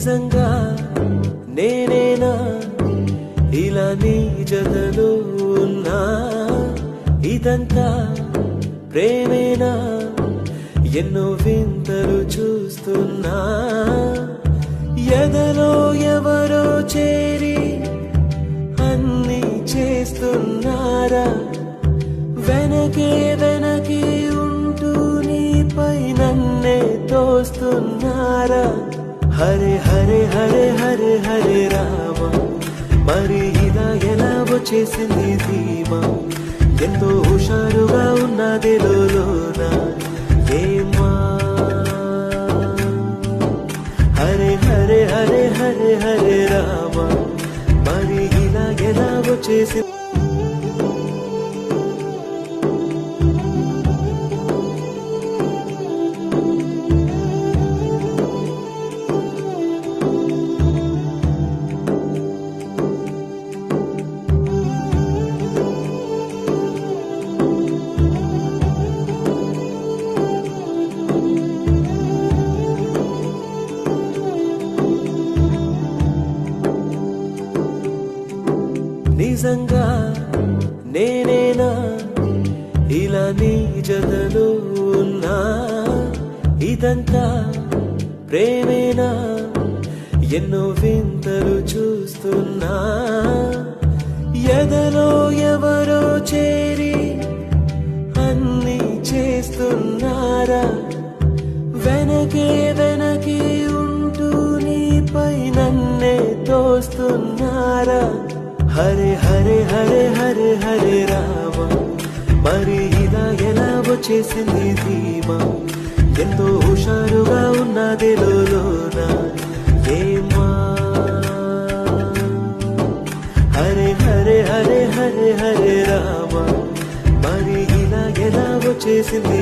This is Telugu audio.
నిజంగా నేనేనా ఇలా నీ జతలో ఉన్నా? ఇదంతా ప్రేమేనా? ఎన్నో వింతలు చూస్తున్నా. ఎదలో ఎవరో చేరి అన్నీ చేస్తున్నారా? వెనకే వెనకే ఉంటూ నీపై నన్నే తోస్తున్నారా? హరే హరే హరే హరే హరే రామ, మరి ఇలా ఎలా వచ్చేసింది ధీమా? ఎంతో హుషారుగా ఉన్నది లోన ఏమా? హరే హరే హరే హరే హరే రామ, మరి ఇలా ఎలా వచ్చేసింది? నిజంగా నేనేనా ఇలా నీ జతలో ఉన్నా? ఇదంతా ప్రేమేనా? ఎన్నో వింతలు చూస్తున్నా. ఎదలో ఎవరో చేరి అన్నీ చేస్తున్నారా? వెనకే వెనకే ఉంటూ నీపై నన్నే తోస్తున్నారా? హరే హరే హరే హరే హరే రామ, మరి ఇలా ఎలా వచ్చేసింది ధీమా? ఎంతో హుషారుగా ఉన్నది లోన ఏమా? హరే హరే హరే హరే హరే రామ, మరి ఇలా ఎలా వచ్చేసింది?